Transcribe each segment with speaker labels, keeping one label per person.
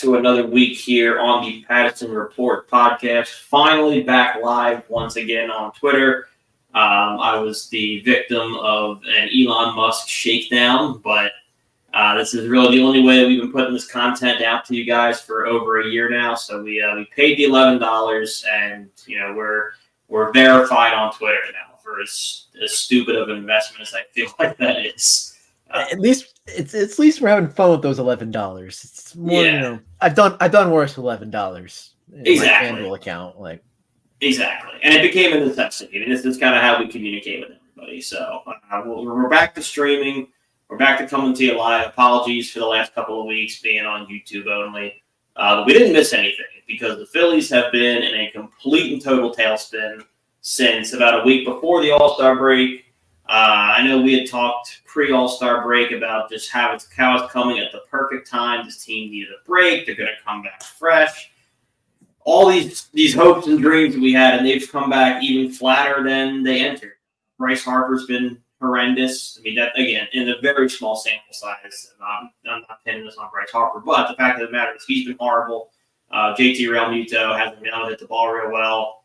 Speaker 1: to another week here on the Patterson Report podcast. Finally back live once again on Twitter. I was the victim of an Elon Musk shakedown, but this is really the only way that we've been putting this content out to you guys for over a year now. So we paid the $11, and we're verified on Twitter now for as stupid of an investment as I feel like that is.
Speaker 2: At least at least we're having fun with those $11. It's more, I've done worse with $11 in my FanDuel account,
Speaker 1: Exactly, and it became a necessity. And this is kind of how we communicate with everybody. So we're back to streaming. We're back to coming to you live. Apologies for the last couple of weeks being on YouTube only. But we didn't miss anything because the Phillies have been in a complete and total tailspin since about a week before the All-Star break. I know we had talked pre-All-Star break about just how it's coming at the perfect time. This team needed a break. They're going to come back fresh. All these hopes and dreams that we had, and they've come back even flatter than they entered. Bryce Harper's been horrendous. I mean, that, again, in a very small sample size. I'm not pinning this on Bryce Harper, but the fact of the matter is he's been horrible. JT Realmuto hasn't been able to hit the ball real well.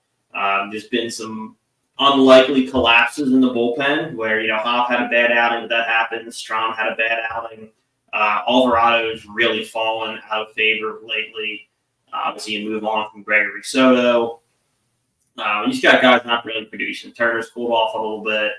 Speaker 1: There's been some unlikely collapses in the bullpen where, Hoff had a bad outing, but that happened. Strahm had a bad outing. Alvarado's really fallen out of favor lately. Obviously, you move on from Gregory Soto. You just got guys not really producing. Turner's cooled off a little bit.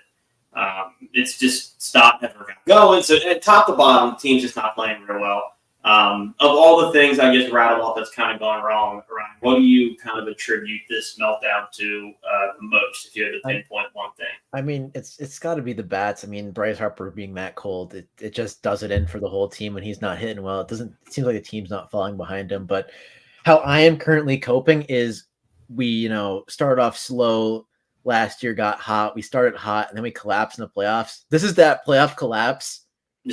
Speaker 1: It's just stop never got going. So at top to bottom, the team's just not playing real well. Of all the things I just rattled off that's kind of gone wrong, Ryan, what do you kind of attribute this meltdown to the most, if you had to pinpoint one thing?
Speaker 2: I mean, it's got to be the bats. I mean, Bryce Harper being that cold, it just does it in for the whole team when he's not hitting well. It seems like the team's not falling behind him. But how I am currently coping is we, started off slow last year, got hot. We started hot, and then we collapsed in the playoffs. This is that playoff collapse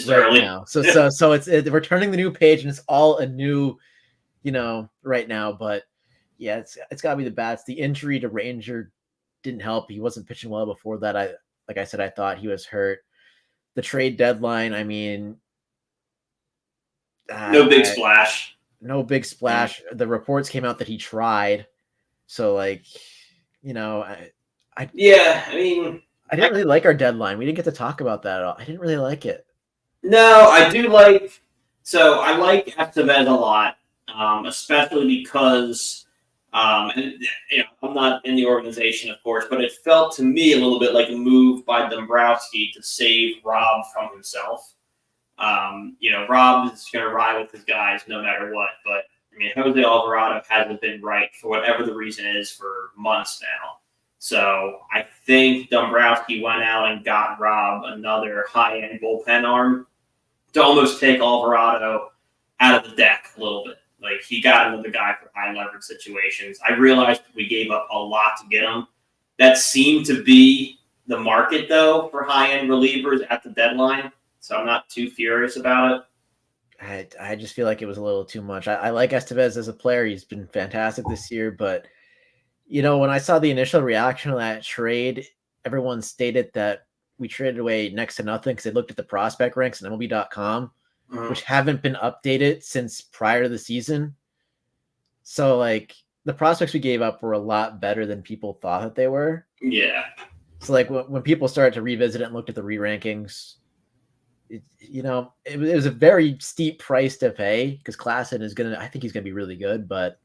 Speaker 2: right now. So we're turning the new page, and it's all a new, right now. But yeah, it's got to be the bats. The injury to Ranger didn't help. He wasn't pitching well before that. I thought he was hurt. The trade deadline, I mean,
Speaker 1: no big splash.
Speaker 2: No big splash. The reports came out that he tried. So I didn't really like our deadline. We didn't get to talk about that at all. I didn't really like it.
Speaker 1: No, I do like. So I like Estevez a lot, especially because, I'm not in the organization, of course, but it felt to me a little bit like a move by Dombrowski to save Rob from himself. Rob is going to ride with his guys no matter what, but I mean, Jose Alvarado hasn't been right for whatever the reason is for months now. So I think Dombrowski went out and got Rob another high-end bullpen arm to almost take Alvarado out of the deck a little bit. Like, he got another guy for high leverage situations. I realized we gave up a lot to get him. That seemed to be the market, though, for high-end relievers at the deadline. So I'm not too furious about it.
Speaker 2: I just feel like it was a little too much. I like Estevez as a player. He's been fantastic this year. But, when I saw the initial reaction to that trade, everyone stated that we traded away next to nothing because they looked at the prospect ranks on MLB.com, which haven't been updated since prior to the season. So, the prospects we gave up were a lot better than people thought that they were.
Speaker 1: Yeah.
Speaker 2: So, when people started to revisit it and looked at the re-rankings, it was a very steep price to pay because Klassen I think he's going to be really good, but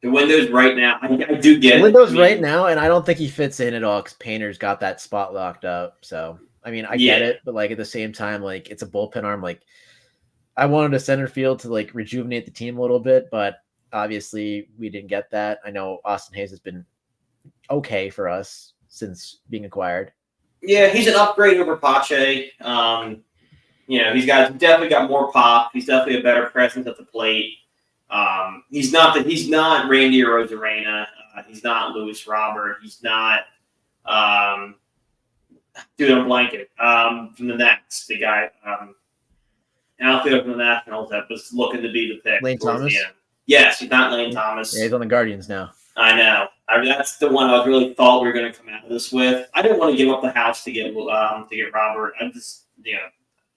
Speaker 1: the window's right now. I do get
Speaker 2: the window's right now, and I don't think he fits in at all because Painter's got that spot locked up. So, I mean, I get it, but at the same time, it's a bullpen arm. I wanted a center field to rejuvenate the team a little bit, but obviously we didn't get that. I know Austin Hayes has been okay for us since being acquired.
Speaker 1: Yeah, he's an upgrade over Pache. He's definitely got more pop. He's definitely a better presence at the plate. He's not Randy Arozarena. He's not Luis Robert. He's not dude on blanket from the Nats. The guy outfielder from the Nationals that was looking to be the pick.
Speaker 2: Lane Thomas.
Speaker 1: Yes, he's not Lane Thomas.
Speaker 2: Yeah, he's on the Guardians now.
Speaker 1: I know. That's the one I really thought we were going to come out of this with. I didn't want to give up the house to get Robert.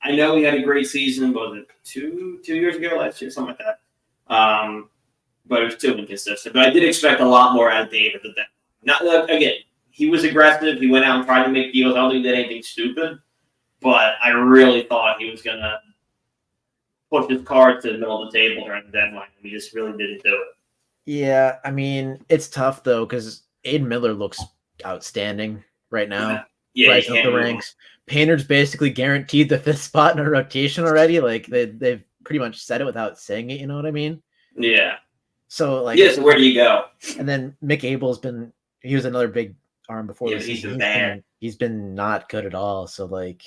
Speaker 1: I know he had a great season, but was it two years ago, last year, something like that. But it was too inconsistent. But I did expect a lot more out of David than that. Not again, he was aggressive. He went out and tried to make deals. I don't think he did anything stupid, but I really thought he was gonna push his cards to the middle of the table during the deadline. And he just really didn't do it.
Speaker 2: Yeah, I mean, it's tough though because Aiden Miller looks outstanding right now.
Speaker 1: Yeah,
Speaker 2: Right up the ranks. Painter's basically guaranteed the 5th spot in a rotation already. Like they've pretty much said it without saying it. You know what I mean?
Speaker 1: Yeah.
Speaker 2: So like,
Speaker 1: yeah. So where do you go?
Speaker 2: And then Mick Abel's he was another big arm before the season. He's been not good at all. So like,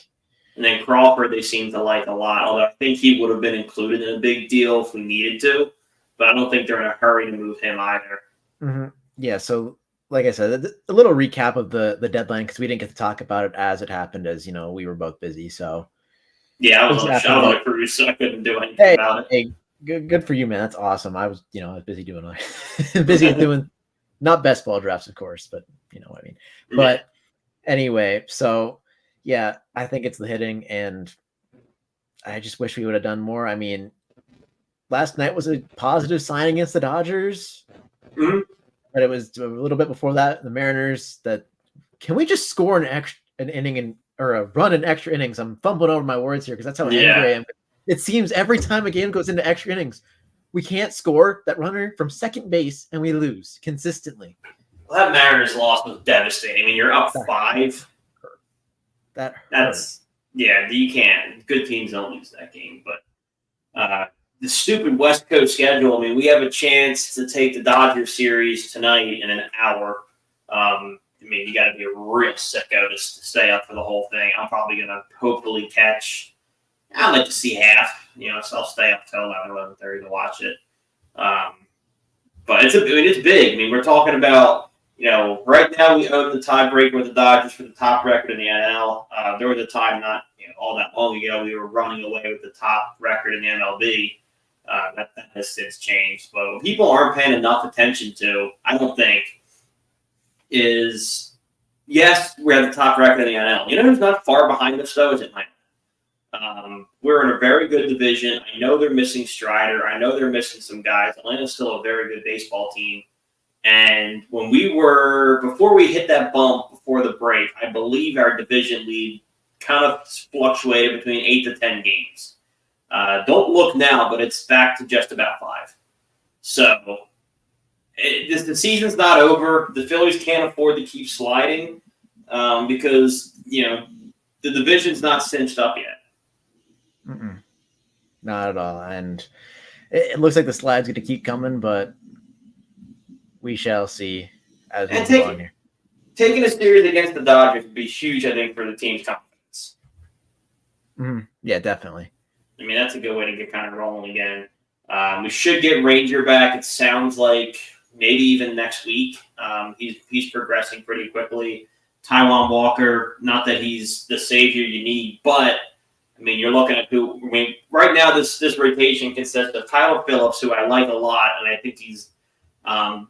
Speaker 1: and then Crawford, they seem to like a lot. Although I think he would have been included in a big deal if we needed to, but I don't think they're in a hurry to move him either.
Speaker 2: Mm-hmm. Yeah. So like I said, a little recap of the deadline because we didn't get to talk about it as it happened, as you know, we were both busy. So
Speaker 1: yeah, I was on a cruise, so I couldn't do anything about it.
Speaker 2: Hey, good for you, man. That's awesome. I was busy doing busy doing not best ball drafts, of course, but you know what I mean. But anyway, so yeah, I think it's the hitting, and I just wish we would have done more. I mean, last night was a positive sign against the Dodgers.
Speaker 1: Mm-hmm.
Speaker 2: But it was a little bit before that, the Mariners. That can we just score an inning or a run in extra innings? I'm fumbling over my words here because that's how angry I am. It seems every time a game goes into extra innings, we can't score that runner from second base and we lose consistently.
Speaker 1: Well, that Mariners loss was devastating. I mean, you're up 5.
Speaker 2: That's
Speaker 1: you can't. Good teams don't lose that game, but the stupid West Coast schedule. I mean, we have a chance to take the Dodgers series tonight in an hour. I mean, you got to be a real sicko to stay up for the whole thing. I'm probably going to hopefully catch. I'd like to see half. So I'll stay up till 11:30 to watch it. But it's big. I mean, we're talking about right now we own the tiebreaker with the Dodgers for the top record in the NL. There was a time not all that long ago we were running away with the top record in the MLB. That has since changed. But what people aren't paying enough attention to, I don't think, is yes, we have the top record in the NL. Who's not far behind us though is Atlanta. We're in a very good division. I know they're missing Strider. I know they're missing some guys. Atlanta's still a very good baseball team. And before we hit that bump before the break, I believe our division lead kind of fluctuated between 8 to 10 games. Don't look now, but it's back to just about 5. So the season's not over. The Phillies can't afford to keep sliding because the division's not cinched up yet.
Speaker 2: Mm-mm. Not at all. And it looks like the slide's going to keep coming, but we shall see as we go on here.
Speaker 1: Taking a series against the Dodgers would be huge, I think, for the team's confidence.
Speaker 2: Mm-hmm. Yeah, definitely.
Speaker 1: I mean, that's a good way to get kind of rolling again. We should get Ranger back. It sounds like maybe even next week. He's progressing pretty quickly. Taijuan Walker, not that he's the savior you need, but I mean, you're looking at right now this rotation consists of Tyler Phillips, who I like a lot, and I think he's done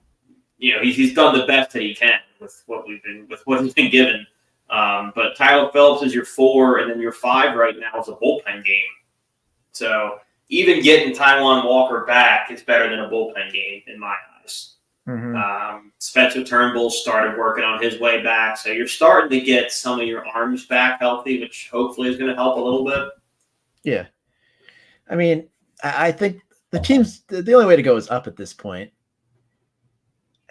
Speaker 1: the best that he can with what he's been given. But Tyler Phillips is your 4, and then your 5 right now is a bullpen game. So even getting Taijuan Walker back is better than a bullpen game in my eyes. Mm-hmm. Spencer Turnbull started working on his way back, so you're starting to get some of your arms back healthy, which hopefully is going to help a little bit.
Speaker 2: Yeah, I mean, I think the team's the only way to go is up at this point.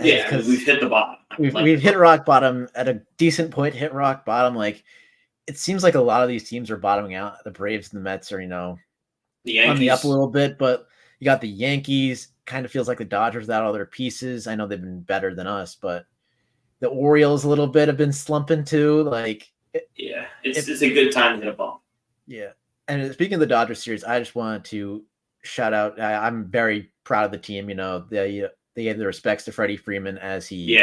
Speaker 1: Yeah, because we've hit the bottom.
Speaker 2: We've hit rock bottom at a decent point. Hit rock bottom. Like it seems like a lot of these teams are bottoming out. The Braves and the Mets are,
Speaker 1: the Yankees
Speaker 2: on the up a little bit, but you got the Yankees. Kind of feels like the Dodgers without all their pieces. I know they've been better than us, but the Orioles a little bit have been slumping too.
Speaker 1: It's a good time to hit a bump.
Speaker 2: Yeah, and speaking of the Dodgers series, I just wanted to shout out. I'm very proud of the team. They gave the respects to Freddie Freeman as he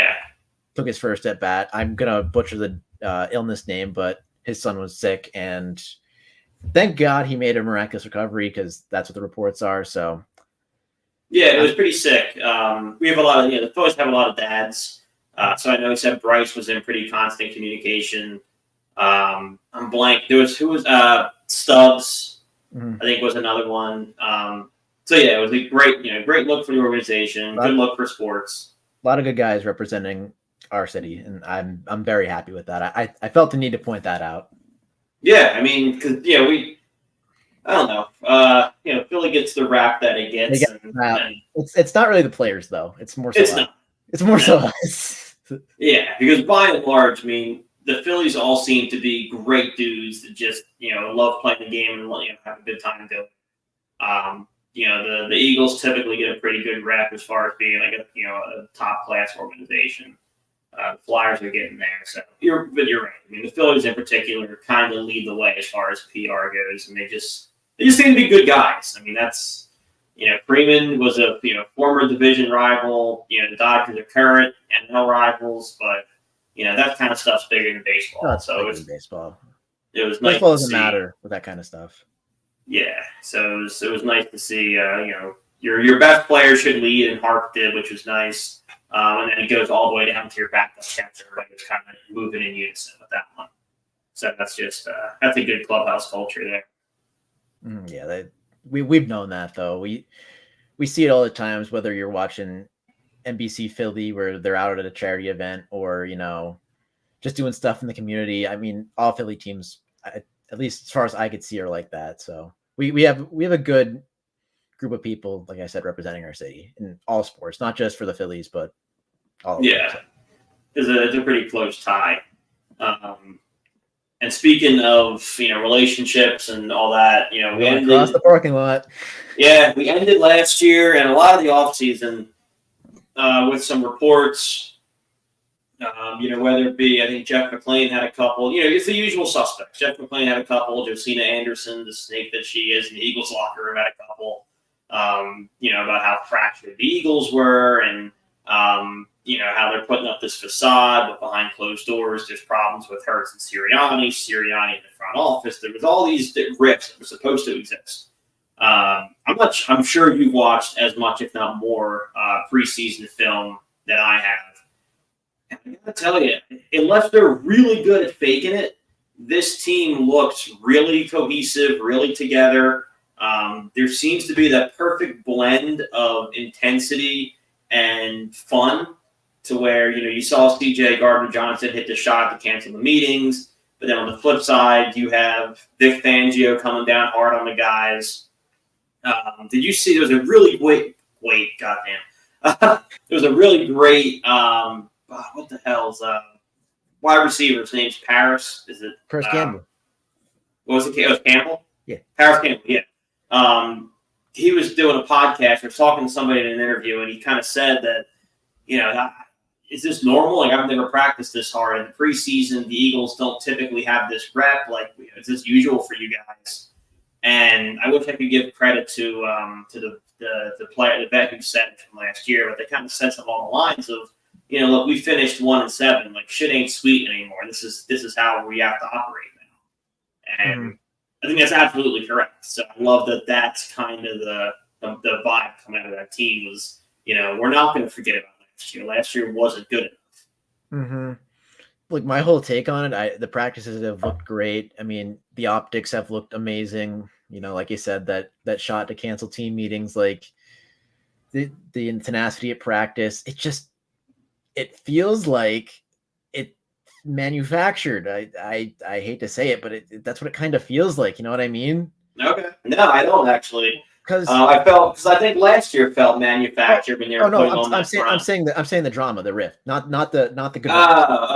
Speaker 2: took his first at bat. I'm gonna butcher the illness name, but his son was sick, and thank God he made a miraculous recovery because that's what the reports are. So.
Speaker 1: Yeah, it was pretty sick. We have a lot of, the Phillies have a lot of dads. So I know he said Bryce was in pretty constant communication. I'm blank. Who was Stubbs, I think was another one. So yeah, it was a great look for the organization. Good look for sports.
Speaker 2: A lot of good guys representing our city, and I'm very happy with that. I felt the need to point that out.
Speaker 1: Yeah, I mean, because I don't know. Philly gets the rap that it gets.
Speaker 2: It's not really the players though. It's more so
Speaker 1: it's
Speaker 2: us.
Speaker 1: not.
Speaker 2: It's more so us.
Speaker 1: Yeah, because by and large, I mean, the Phillies all seem to be great dudes that just love playing the game and have a good time doing it. The Eagles typically get a pretty good rep as far as being like a top class organization. The Flyers are getting there, but you're right. I mean, the Phillies in particular kind of lead the way as far as PR goes, and they just seem to be good guys. I mean, that's Freeman was a former division rival. The Dodgers are current NL rivals, but that kind of stuff's bigger than baseball.
Speaker 2: No,
Speaker 1: so it's
Speaker 2: baseball.
Speaker 1: It was nice.
Speaker 2: Baseball doesn't matter with that kind of stuff.
Speaker 1: Yeah, so it was nice to see. Your best player should lead, and Harp did, which was nice. And then it goes all the way down to your backup catcher. Everybody was kind of moving in unison with that one. So that's just that's a good clubhouse culture there.
Speaker 2: Yeah, we've known that though. We see it all the times, whether you're watching NBC Philly where they're out at a charity event or just doing stuff in the community. I mean, all Philly teams, at least as far as I could see, are like that. So we have a good group of people, like I said, representing our city in all sports, not just for the Phillies, but all.
Speaker 1: Yeah, it's a pretty close tie. And speaking of relationships and all that, we ended
Speaker 2: across the parking lot.
Speaker 1: Yeah, we ended last year and a lot of the off season with some reports. Whether it be, I think Jeff McLean had a couple. It's the usual suspects. Jeff McLean had a couple. Josina Anderson, the snake that she is in the Eagles locker room, had a couple. About how fractured the Eagles were and, how they're putting up this facade, but behind closed doors, there's problems with Hurts and Sirianni in the front office. There was all these rifts that were supposed to exist. I'm sure you've watched as much, if not more, preseason film than I have. And I gotta tell you, unless they're really good at faking it, this team looks really cohesive, really together. There seems to be that perfect blend of intensity and fun to where, you saw CJ Gardner-Johnson hit the shot to cancel the meetings. But then on the flip side, you have Vic Fangio coming down hard on the guys. Did you see there was a really goddamn. There was a really great, what the hell's wide receiver? His name's Paris. Is it?
Speaker 2: Paris Campbell.
Speaker 1: What was it? It was Campbell?
Speaker 2: Yeah.
Speaker 1: Paris Campbell, yeah. He was doing a podcast or talking to somebody in an interview, and he kind of said that, is this normal? Like, I've never practiced this hard. In the preseason, the Eagles don't typically have this rep. Like, is this usual for you guys? And I wish I could give credit to the player, the vet who said it from last year, but they kind of said something along the lines of, look, we finished 1-7. Like, shit ain't sweet anymore. This is how we have to operate now. And I think that's absolutely correct. So I love that. That's kind of the vibe coming out of that team was, we're not going to forget about last year. Last year wasn't good enough.
Speaker 2: Like, my whole take on it, the practices have looked great. I mean, the optics have looked amazing. Like you said, that shot to cancel team meetings, like the tenacity at practice. It feels like it manufactured. I hate to say it, but that's what it kind of feels like. You know what I mean?
Speaker 1: Okay. No, I don't actually.
Speaker 2: Because
Speaker 1: I think last year felt manufactured when they were putting on that front.
Speaker 2: I'm saying the drama, the rift, not the good vibes.
Speaker 1: Okay.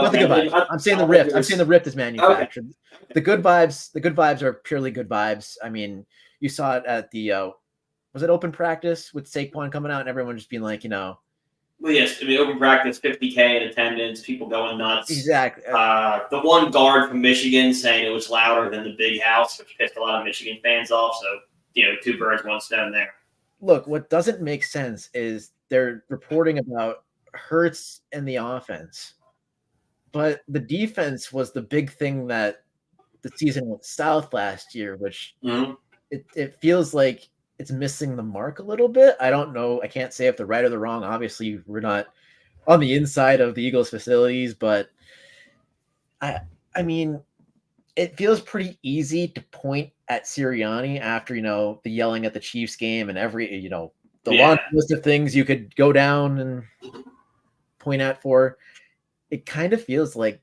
Speaker 2: Not the good vibes. I'm saying the rift. I'm saying the rift is manufactured.
Speaker 1: Okay.
Speaker 2: The good vibes are purely good vibes. I mean, you saw it at the was it open practice with Saquon coming out and everyone just being like,
Speaker 1: Well, yes, I mean, open practice, 50K in attendance, people going nuts.
Speaker 2: Exactly.
Speaker 1: The one guard from Michigan saying it was louder than the big house, which pissed a lot of Michigan fans off. So, two birds, one stone there.
Speaker 2: Look, what doesn't make sense is they're reporting about Hurts and the offense, but the defense was the big thing that the season went south last year, which it feels like it's missing the mark a little bit. I don't know. I can't say if the right or the wrong. Obviously, we're not on the inside of the Eagles facilities, but I mean, it feels pretty easy to point at Sirianni after, the yelling at the Chiefs game and every, the
Speaker 1: Yeah.
Speaker 2: long list of things you could go down and point at for, it kind of feels like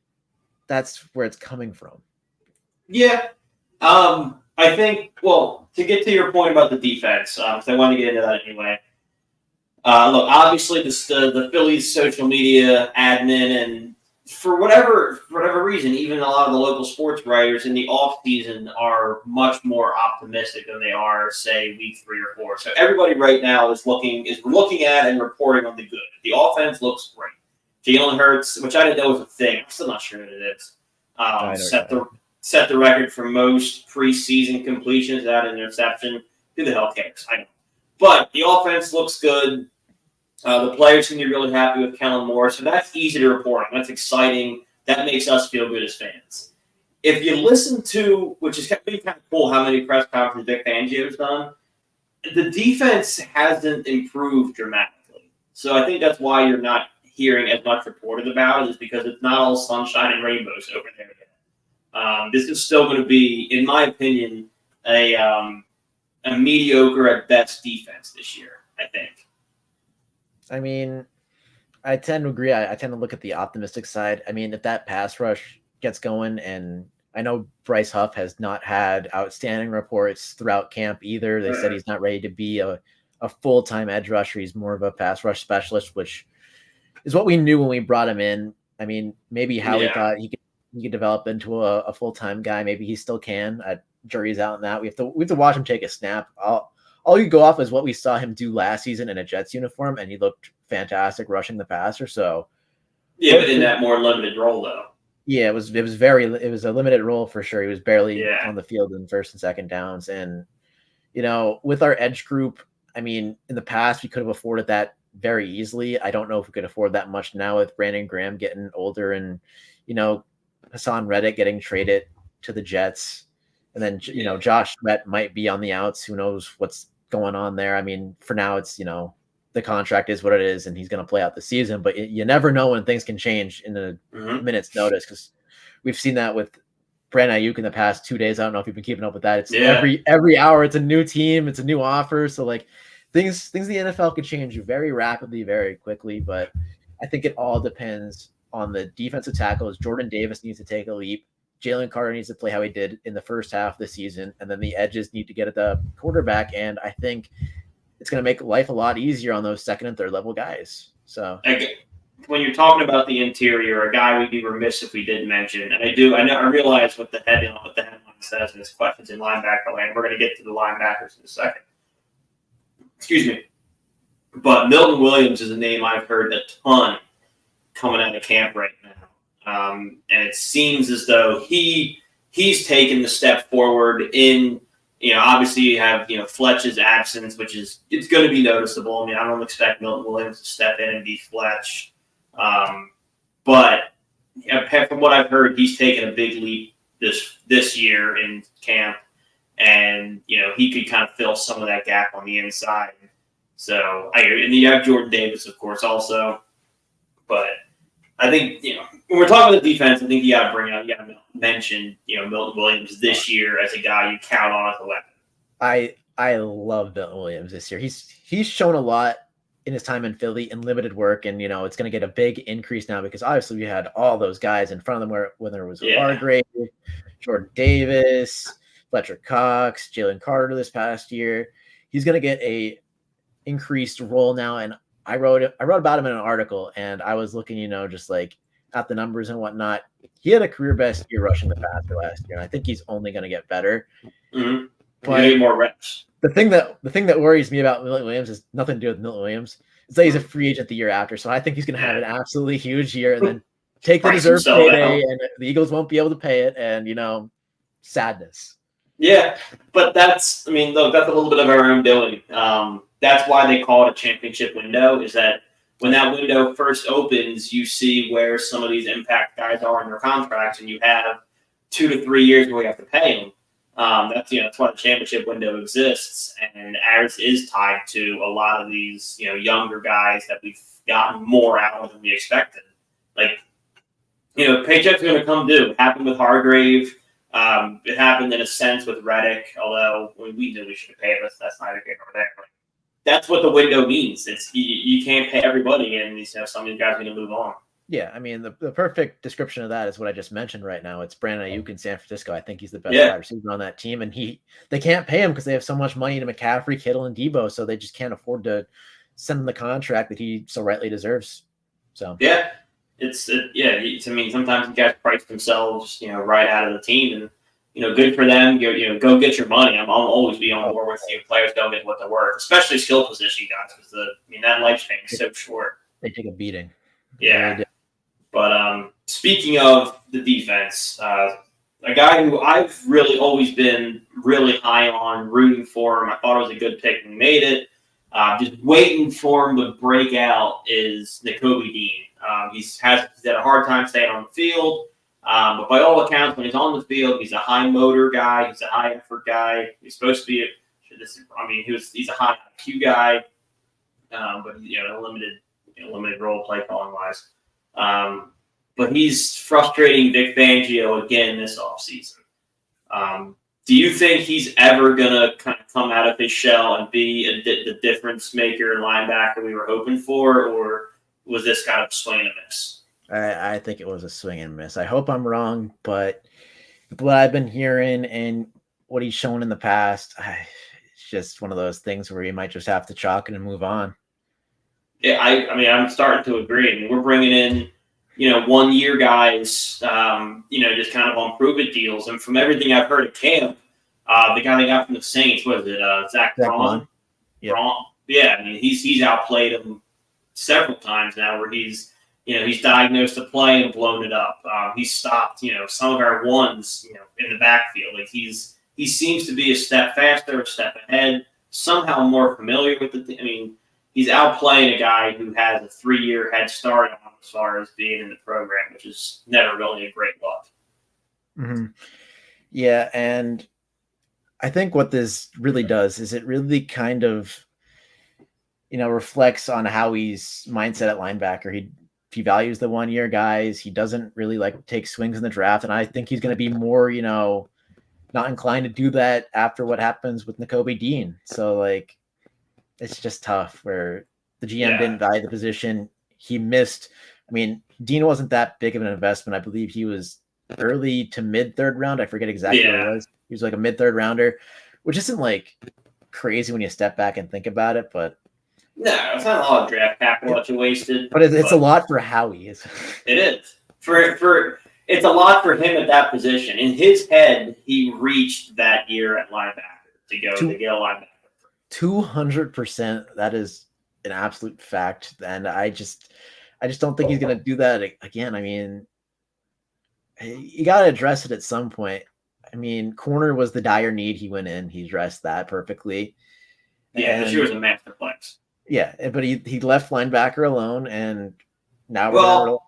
Speaker 2: that's where it's coming from.
Speaker 1: Yeah. I think, well, to get to your point about the defense, because I want to get into that anyway. Look, obviously the Phillies social media admin, and for whatever reason, even a lot of the local sports writers in the off season are much more optimistic than they are, say, week 3 or 4. So everybody right now is looking at and reporting on the good. The offense looks great. Jalen Hurts, which I didn't know was a thing. I'm still not sure what it is. Set the record for most preseason completions without an interception. Who the hell cares? I know. But the offense looks good. The players can be really happy with Kellen Moore, so that's easy to report on. That's exciting. That makes us feel good as fans. If you listen to, which is kind of cool, how many press conferences Vic Fangio's done, the defense hasn't improved dramatically. So I think that's why you're not hearing as much reported about it, is because it's not all sunshine and rainbows over there yet. This is still going to be, in my opinion, a mediocre at best defense this year, I think.
Speaker 2: I mean, I tend to agree. I tend to look at the optimistic side. I mean, if that pass rush gets going, and I know Bryce Huff has not had outstanding reports throughout camp either. They said he's not ready to be a full-time edge rusher. He's more of a pass rush specialist, which is what we knew when we brought him in. I mean, maybe Howie thought he could develop into a full-time guy. Maybe he still can. Jury's out on that. We have to watch him take a snap. All you go off is what we saw him do last season in a Jets uniform, and he looked fantastic rushing the passer. So,
Speaker 1: yeah, but in that more limited role, though.
Speaker 2: Yeah, it was a limited role for sure. He was barely on the field in first and second downs, and with our edge group, I mean, in the past we could have afforded that very easily. I don't know if we could afford that much now with Brandon Graham getting older and Hassan Reddick getting traded to the Jets. And then, Josh Sweat might be on the outs. Who knows what's going on there? I mean, for now, it's, the contract is what it is, and he's going to play out the season. But you never know when things can change in a minute's notice, because we've seen that with Brandon Ayuk in the past 2 days. I don't know if you've been keeping up with that. It's every hour, it's a new team, it's a new offer. So, like, things in the NFL could change very rapidly, very quickly. But I think it all depends on the defensive tackles. Jordan Davis needs to take a leap. Jalen Carter needs to play how he did in the first half of the season, and then the edges need to get at the quarterback. And I think it's going to make life a lot easier on those second and third level guys. So
Speaker 1: when you're talking about the interior, a guy we'd be remiss if we didn't mention, and I realize what the headline says in this questions in linebacker land. We're going to get to the linebackers in a second. Excuse me. But Milton Williams is a name I've heard a ton coming out of camp right now. And it seems as though he's taken the step forward in, obviously you have, Fletch's absence, it's going to be noticeable. I mean, I don't expect Milton Williams to step in and be Fletch. But from what I've heard, he's taken a big leap this year in camp, and, he could kind of fill some of that gap on the inside. So and you have Jordan Davis, of course, also, but I think, when we're talking about the defense, I think you got to mention, Milton Williams this year as a guy you count on as a weapon.
Speaker 2: I love Milton Williams this year. He's shown a lot in his time in Philly in limited work, and it's going to get a big increase now because obviously we had all those guys in front of them whether it was Hargrave, Jordan Davis, Fletcher Cox, Jalen Carter this past year. He's going to get a increased role now, and I wrote about him in an article, and I was looking, just like at the numbers and whatnot. He had a career best year rushing the passer last year, and I think he's only going to get better.
Speaker 1: Mm-hmm. But need more reps.
Speaker 2: The thing that worries me about Milton Williams is nothing to do with Milton Williams. It's that he's a free agent the year after, so I think he's going to have an absolutely huge year and then take the deserved payday, and the Eagles won't be able to pay it, and sadness.
Speaker 1: Yeah, but that's a little bit of our own doing. That's why they call it a championship window, is that when that window first opens, you see where some of these impact guys are in their contracts, and you have 2 to 3 years where you have to pay them. That's why the championship window exists, and ours is tied to a lot of these, younger guys that we've gotten more out of than we expected. Like, paychecks are going to come due. It happened with Hargrave. It happened in a sense with Reddick, although we knew we should have paid us. That's neither here nor there. That's what the window means. It's you can't pay everybody, and some of these guys are going to move on.
Speaker 2: Yeah, I mean, the perfect description of that is what I just mentioned right now. It's Brandon Ayuk in San Francisco. I think he's the best wide receiver on that team, and they can't pay him because they have so much money to McCaffrey, Kittle, and Debo, so they just can't afford to send him the contract that he so rightly deserves. So
Speaker 1: yeah, I mean, sometimes the guys price themselves, right out of the team, and good for them. Go get your money. I'll always be on board with you. Players don't get what they're worth, especially skill position guys, because that lifespan is so short.
Speaker 2: They take a beating.
Speaker 1: Yeah. But speaking of the defense, a guy who I've really always been really high on, rooting for him. I thought it was a good pick and made it. Just waiting for him to break out is Nakobe Dean. He's had a hard time staying on the field, but by all accounts, when he's on the field, he's a high motor guy. He's a high effort guy. He's supposed to be he's a high IQ guy, but a limited role play calling wise. But he's frustrating Vic Fangio again this offseason. Do you think he's ever going to kind of come out of his shell and be the difference maker and linebacker we were hoping for, or was this kind of swing and a miss?
Speaker 2: I think it was a swing and miss. I hope I'm wrong, but what I've been hearing and what he's shown in the past, it's just one of those things where you might just have to chalk it and move on.
Speaker 1: Yeah, I'm starting to agree. I mean, we're bringing in, 1-year guys, just kind of on prove-it deals. And from everything I've heard at camp, the guy they got from the Saints, was it Zach Braun?
Speaker 2: Yep.
Speaker 1: Braun? Yeah, I mean, he's outplayed him several times now where he's diagnosed a play and blown it up. He's stopped, some of our ones, in the backfield. Like he seems to be a step faster, a step ahead, somehow more familiar with the he's outplaying a guy who has a 3-year head start on as far as being in the program, which is never really a great look.
Speaker 2: Mm-hmm. Yeah, and I think what this really does is it really kind of, reflects on how he's mindset at linebacker. He values the 1-year guys. He doesn't really like take swings in the draft, and I think he's going to be more, not inclined to do that after what happens with Nakobe Dean. So it's just tough where the GM didn't value the position. He missed. I mean, Dean wasn't that big of an investment. I believe he was early to mid 3rd round. I forget exactly what it was. He was like a mid 3rd rounder, which isn't crazy when you step back and think about it. But
Speaker 1: no, it's not a lot of draft capital that you wasted.
Speaker 2: But it's a lot for Howie. It
Speaker 1: is it's a lot for him at that position. In his head, he reached that year at linebacker to get a linebacker.
Speaker 2: 200%. That is an absolute fact, and I just don't think he's going to do that again. I mean, you got to address it at some point. I mean, corner was the dire need. He went in. He addressed that perfectly.
Speaker 1: Yeah, this year was a masterclass.
Speaker 2: Yeah, but he left linebacker alone, and now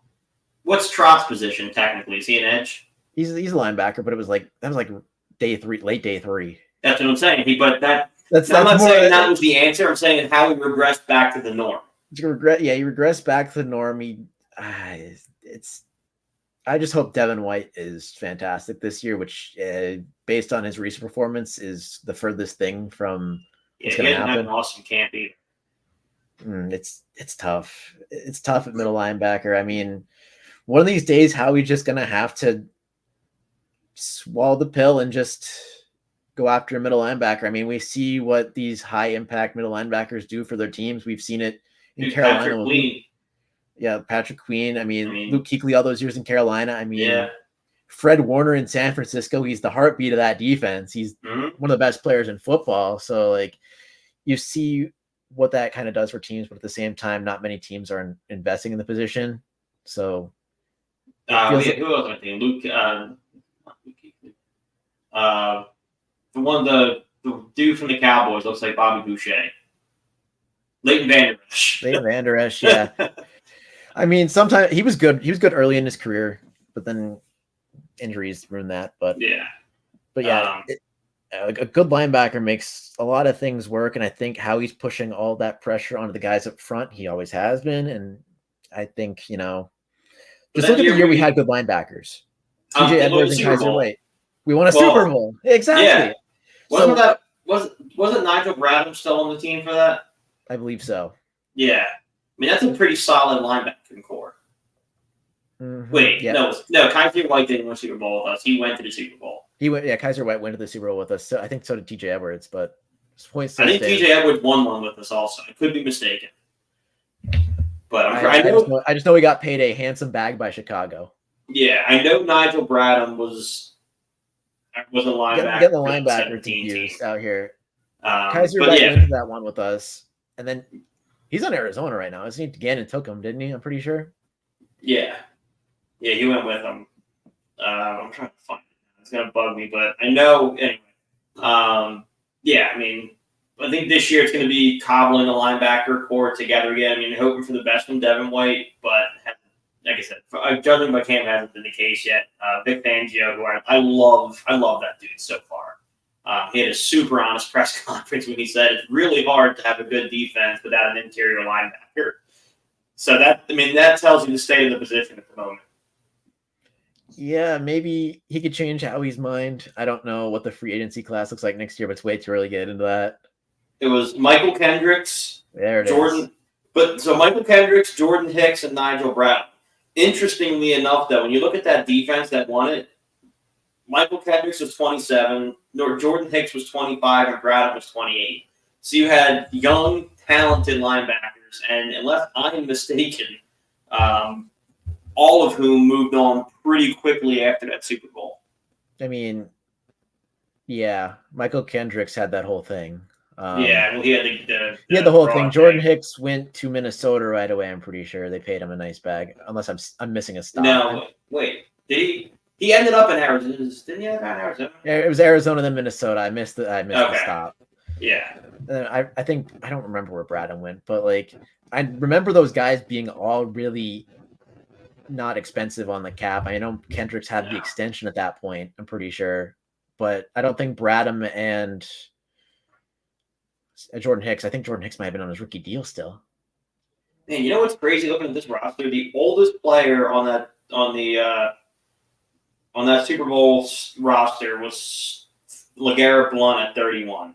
Speaker 1: what's Trott's position technically? Is he an edge?
Speaker 2: He's a linebacker, but that was day 3, late day 3.
Speaker 1: That's what I'm saying. I'm not saying that was the answer. I'm saying how he regressed back to the norm.
Speaker 2: He regressed back to the norm. I just hope Devin White is fantastic this year, which, based on his recent performance, is the furthest thing from what's going to happen.
Speaker 1: Have an awesome camp either.
Speaker 2: It's tough. It's tough at middle linebacker. I mean, one of these days, Howie's just going to have to swallow the pill and just go after a middle linebacker. I mean, we see what these high impact middle linebackers do for their teams. We've seen it in Carolina. Patrick Queen. I mean, Luke Kuechly all those years in Carolina. I mean, Fred Warner in San Francisco. He's the heartbeat of that defense. He's one of the best players in football. So you see what that kind of does for teams, but at the same time, not many teams are investing in the position. So
Speaker 1: who else am I thinking? Luke. The dude from the Cowboys looks like Bobby Boucher. Leighton Vander Esch.
Speaker 2: Yeah. I mean, sometimes he was good. He was good early in his career, but then injuries ruined that. But yeah, a good linebacker makes a lot of things work, and I think how he's pushing all that pressure onto the guys up front, he always has been, and I think just look at the year we had good linebackers. TJ Edwards and Kaiser White. We won a
Speaker 1: Well,
Speaker 2: Super Bowl. Exactly.
Speaker 1: Yeah.
Speaker 2: So
Speaker 1: Wasn't Nigel Bradham still on the team for that?
Speaker 2: I believe so.
Speaker 1: Yeah. I mean, that's a pretty solid linebacking core. Wait,
Speaker 2: Yeah.
Speaker 1: no, Kaiser White didn't win a Super Bowl with us. He went to the Super Bowl.
Speaker 2: He went. Yeah, Kaiser White went to the Super Bowl with us. So I think so did TJ Edwards, but points.
Speaker 1: I think TJ Edwards won one with us also. I could be mistaken. But I
Speaker 2: just know he got paid a handsome bag by Chicago.
Speaker 1: Yeah, I know Nigel Bradham was a linebacker.
Speaker 2: Getting the linebacker team out here. Kaiser
Speaker 1: White
Speaker 2: went to that one with us, and then he's on Arizona right now. Isn't he? Gannon took him, didn't he? I'm pretty sure.
Speaker 1: Yeah, he went with him. I'm trying to find it. It's gonna bug me, but I know anyway. Yeah, I mean, I think this year it's going to be cobbling the linebacker core together again. I mean, hoping for the best from Devin White, but like I said, judging by camp hasn't been the case yet. Vic Fangio, who I love that dude so far. He had a super honest press conference when he said it's really hard to have a good defense without an interior linebacker. So that tells you the state of the position at the moment.
Speaker 2: Yeah, maybe he could change Howie's mind. I don't know what the free agency class looks like next year, but it's way too early to get into that.
Speaker 1: It was Michael Kendricks,
Speaker 2: Jordan.
Speaker 1: So Michael Kendricks, Jordan Hicks, and Nigel Bradham. Interestingly enough, though, when you look at that defense that won it, Michael Kendricks was 27, Jordan Hicks was 25, and Bradham was 28. So you had young, talented linebackers, and unless I'm mistaken, all of whom moved on pretty quickly after that Super Bowl.
Speaker 2: I mean, yeah, Michael Kendricks had that whole thing.
Speaker 1: He had
Speaker 2: the whole thing. Jordan Hicks went to Minnesota right away. I'm pretty sure they paid him a nice bag, unless I'm missing a stop.
Speaker 1: No, wait, did he? He ended up in Arizona. Didn't he end up in Arizona?
Speaker 2: It was Arizona, then Minnesota. I missed the stop.
Speaker 1: Yeah.
Speaker 2: I think I don't remember where Bradham went, but like I remember those guys being all really not expensive on the cap. I know Kendricks had the extension at that point, I'm pretty sure, but I don't think Bradham and Jordan Hicks. I think Jordan Hicks might have been on his rookie deal still.
Speaker 1: Man, you know what's crazy looking at this roster? The oldest player on that Super Bowl roster was LeGarrette Blount at 31.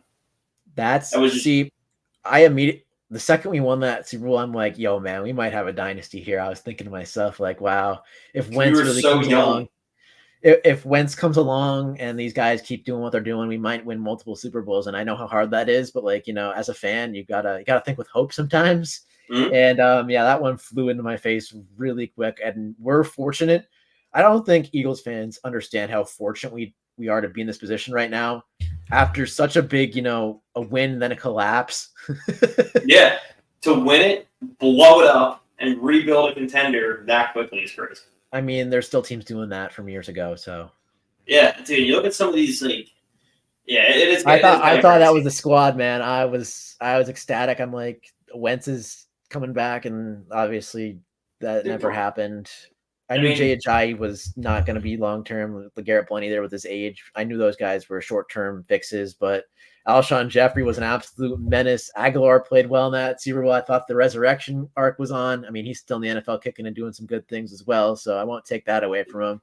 Speaker 2: The second we won that Super Bowl, I'm like, yo, man, we might have a dynasty here. I was thinking to myself, like, wow, if Wentz if Wentz comes along and these guys keep doing what they're doing, we might win multiple Super Bowls. And I know how hard that is, but like, as a fan, you gotta think with hope sometimes. Mm-hmm. And that one flew into my face really quick. And we're fortunate. I don't think Eagles fans understand how fortunate we are to be in this position right now after such a big, a win, then a collapse.
Speaker 1: Yeah. To win it, blow it up, and rebuild a contender that quickly is crazy.
Speaker 2: I mean, there's still teams doing that from years ago. So,
Speaker 1: yeah, dude, you look at some of these, it is.
Speaker 2: I thought that was the squad, man. I was ecstatic. I'm like, Wentz is coming back, and obviously that never happened. I knew Jay Ajayi was not going to be long term. LeGarrette Blount there with his age. I knew those guys were short term fixes, but Alshon Jeffrey was an absolute menace. Aguilar played well in that Super Bowl. I thought the resurrection arc was on. I mean, he's still in the NFL kicking and doing some good things as well, so I won't take that away from him.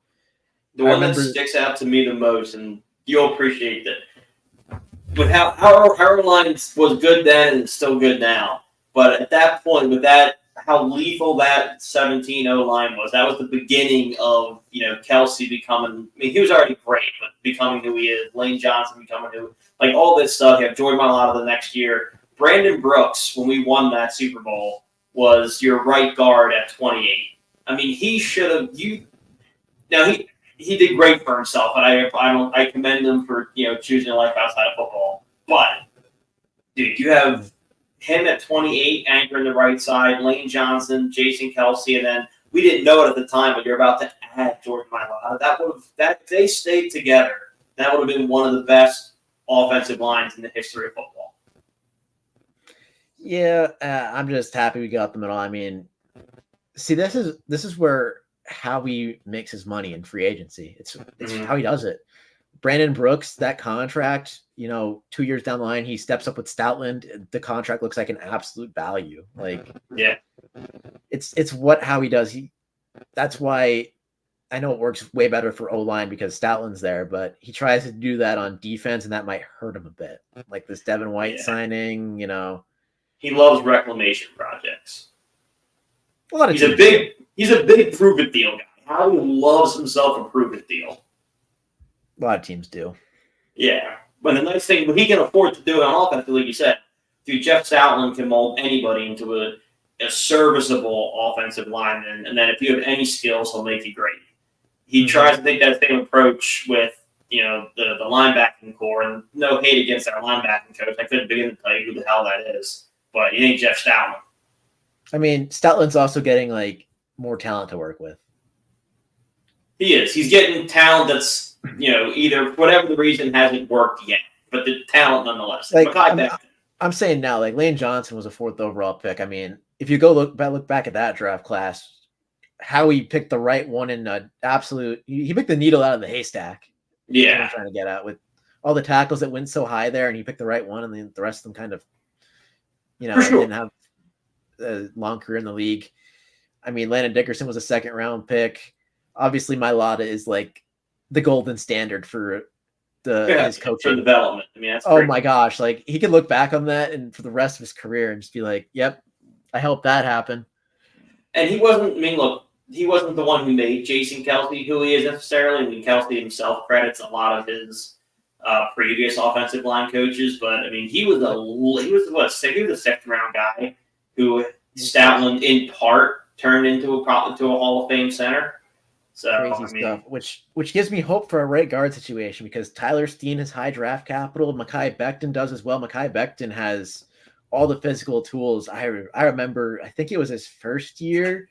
Speaker 1: The one that sticks out to me the most, and you'll appreciate that, with how our line was good then and it's still good now. But at that point, with that, how lethal that 17-0 line was, that was the beginning of, Kelsey becoming, he was already great, but becoming who he is, Lane Johnson becoming who, all this stuff. You have Jordan Mailata the next year. Brandon Brooks, when we won that Super Bowl, was your right guard at 28. I mean, he should have, he did great for himself, and I commend him for, choosing a life outside of football. But, dude, you have him at 28, anchoring the right side, Lane Johnson, Jason Kelsey, and then we didn't know it at the time, but you're about to add Jordan Mailata. If they stayed together, that would have been one of the best offensive lines in the history of football.
Speaker 2: Yeah, I'm just happy we got them at all. I mean, see, this is where Howie makes his money in free agency. It's how he does it. Brandon Brooks, that contract, 2 years down the line, he steps up with Stoutland. The contract looks like an absolute value. It's how he does. That's why I know it works way better for O-line because Stoutland's there, but he tries to do that on defense, and that might hurt him a bit. Like this Devin White signing,
Speaker 1: He loves reclamation projects.
Speaker 2: A lot of
Speaker 1: he's a big prove it deal guy. Howie loves himself a prove it deal.
Speaker 2: A lot of teams do.
Speaker 1: Yeah. But the nice thing, but he can afford to do it on offense, like you said. Dude, Jeff Stoutland can mold anybody into a serviceable offensive lineman, and then if you have any skills, he'll make you great. He tries to take that same approach with the linebacking core, and no hate against our linebacking coach. I couldn't begin to tell you who the hell that is, but he ain't Jeff Stoutland.
Speaker 2: I mean, Stoutland's also getting like more talent to work with.
Speaker 1: He is. He's getting talent that's either for whatever the reason hasn't worked yet, but the talent nonetheless.
Speaker 2: I'm saying now, like Lane Johnson was a 4th overall pick. I mean, if you go look back at that draft class, Howie picked the right one in an absolute. He picked the needle out of the haystack.
Speaker 1: Yeah,
Speaker 2: I'm trying to get at with all the tackles that went so high there, and he picked the right one, and then the rest of them kind of, didn't have a long career in the league. I mean, Landon Dickerson was a 2nd round pick. Obviously, Mailata is like the golden standard for his coaching
Speaker 1: for development. I mean, that's
Speaker 2: oh my gosh, like he could look back on that and for the rest of his career and just be like, "Yep, I helped that happen."
Speaker 1: And he wasn't. I mean, look, he wasn't the one who made Jason Kelce who he is necessarily. I mean, Kelce himself credits a lot of his previous offensive line coaches, but I mean, he was a 6th round guy who Stoutland in part turned into a Hall of Fame center. So
Speaker 2: crazy stuff, which gives me hope for a right guard situation because Tyler Steen has high draft capital. Mekhi Becton does as well. Mekhi Becton has all the physical tools. I remember, I think it was his first year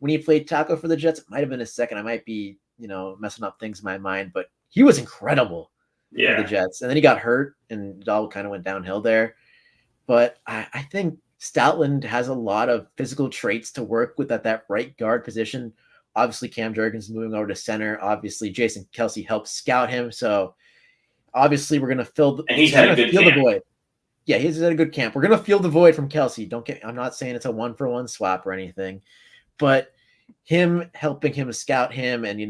Speaker 2: when he played tackle for the Jets. It might have been his second. I might be, messing up things in my mind, but he was incredible for the Jets. And then he got hurt and it all kind of went downhill there. But I think Stoutland has a lot of physical traits to work with at that right guard position. Obviously, Cam Jurgens moving over to center. Obviously, Jason Kelce helped scout him. So, obviously, we're going to fill the,
Speaker 1: and he's had a good camp.
Speaker 2: The void. Yeah, he's had a good camp. We're going to fill the void from Kelce. I'm not saying it's a 1-for-1 swap or anything, but him helping him scout him and,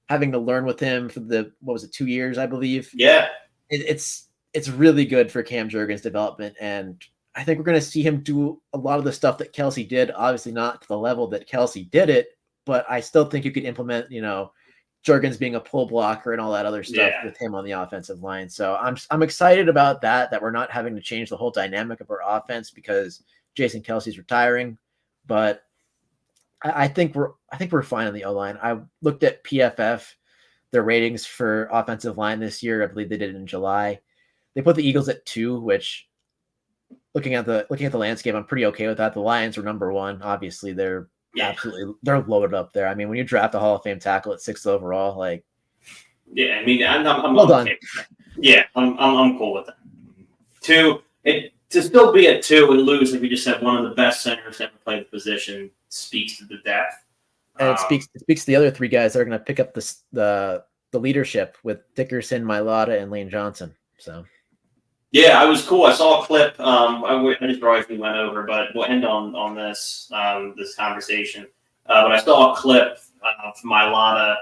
Speaker 2: having to learn with him for 2 years, I believe.
Speaker 1: Yeah.
Speaker 2: It's really good for Cam Jurgens' development. And I think we're going to see him do a lot of the stuff that Kelce did, obviously not to the level that Kelce did it, but I still think you could implement, Jurgens being a pull blocker and all that other stuff with him on the offensive line. So I'm excited about that we're not having to change the whole dynamic of our offense because Jason Kelce's retiring. But I think we're fine on the O-line. I looked at PFF, their ratings for offensive line this year. I believe they did it in July. They put the Eagles at 2, which looking at the landscape, I'm pretty okay with that. The Lions are number 1. Obviously, they're loaded up there. I mean, when you draft a Hall of Fame tackle at 6th overall, like,
Speaker 1: yeah, I mean, I'm
Speaker 2: well done.
Speaker 1: Okay. Yeah, I'm cool with that. 2, to still be at 2 and lose, like we just said, one of the best centers ever played the position speaks to the depth.
Speaker 2: And it speaks to the other 3 guys that are going to pick up the leadership with Dickerson, Mailata, and Lane Johnson. So.
Speaker 1: Yeah, I was cool. I saw a clip. I just briefly went over, but we'll end on this this conversation. But I saw a clip from Mailata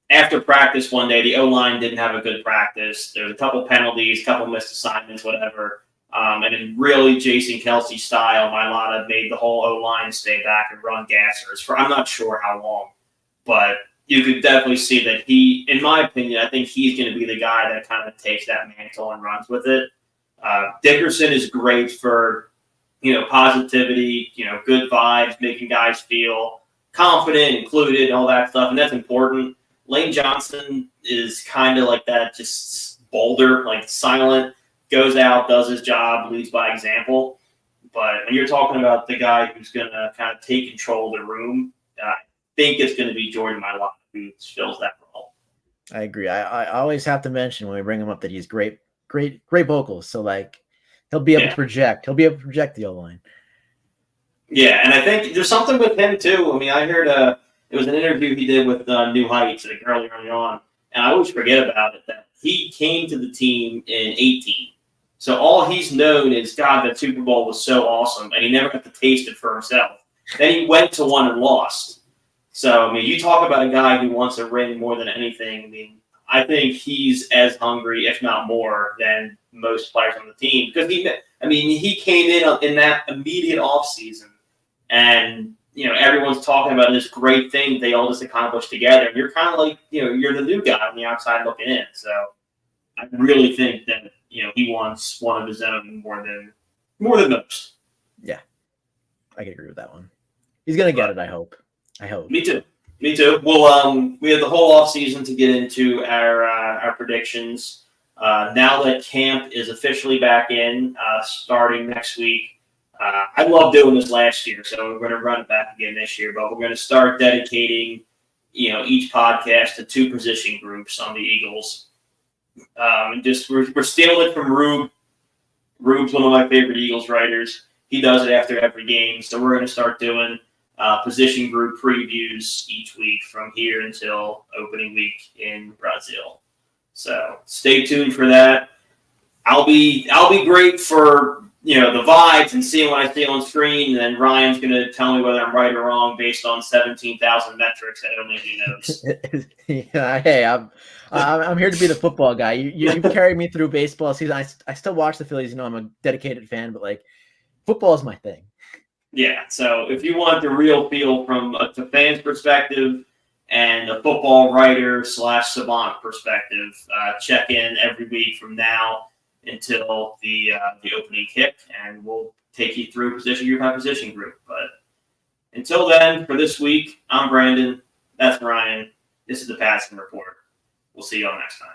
Speaker 1: after practice one day. The O-line didn't have a good practice. There was a couple penalties, couple missed assignments, whatever. And in really Jason Kelce style, Mailata made the whole O-line stay back and run gassers for I'm not sure how long, but you could definitely see that he, in my opinion, I think he's going to be the guy that kind of takes that mantle and runs with it. Dickerson is great for, positivity, good vibes, making guys feel confident, included, all that stuff, and that's important. Lane Johnson is kind of like that, just boulder, like silent, goes out, does his job, leads by example. But when you're talking about the guy who's going to kind of take control of the room, I think it's going to be Jordan Mailata who fills that role.
Speaker 2: I agree. I always have to mention when we bring him up that he's great vocals. So like he'll be able to project. He'll be able to project the O-line.
Speaker 1: Yeah, and I think there's something with him too. I mean, I heard it was an interview he did with New Heights like early on, and I always forget about it that he came to the team in 2018. So all he's known is God, that Super Bowl was so awesome, and he never got to taste it for himself. Then he went to one and lost. So, I mean, you talk about a guy who wants a ring more than anything. I mean, I think he's as hungry, if not more, than most players on the team because he came in that immediate offseason, and everyone's talking about this great thing they all just accomplished together. And you're kind of like, you're the new guy on the outside looking in. So, I really think that he wants one of his own more than most.
Speaker 2: Yeah, I can agree with that one. He's gonna get it. I hope.
Speaker 1: Me too. Well, we have the whole off season to get into our predictions. Now that camp is officially back in, starting next week. I loved doing this last year, so we're going to run it back again this year. But we're going to start dedicating, each podcast to 2 position groups on the Eagles. We're stealing it from Rube. Rube's one of my favorite Eagles writers. He does it after every game, so we're going to start doing position group previews each week from here until opening week in Brazil. So stay tuned for that. I'll be great for the vibes and seeing what I see on screen, and then Ryan's going to tell me whether I'm right or wrong based on 17,000 metrics that only he knows.
Speaker 2: Yeah, hey, I'm here to be the football guy. You carried me through baseball season. I still watch the Phillies. I'm a dedicated fan, but like football is my thing.
Speaker 1: Yeah, so if you want the real feel from a fan's perspective and a football writer / savant perspective, check in every week from now until the opening kick, and we'll take you through position group by position group. But until then, for this week, I'm Brandon. That's Ryan. This is the Passing Report. We'll see you all next time.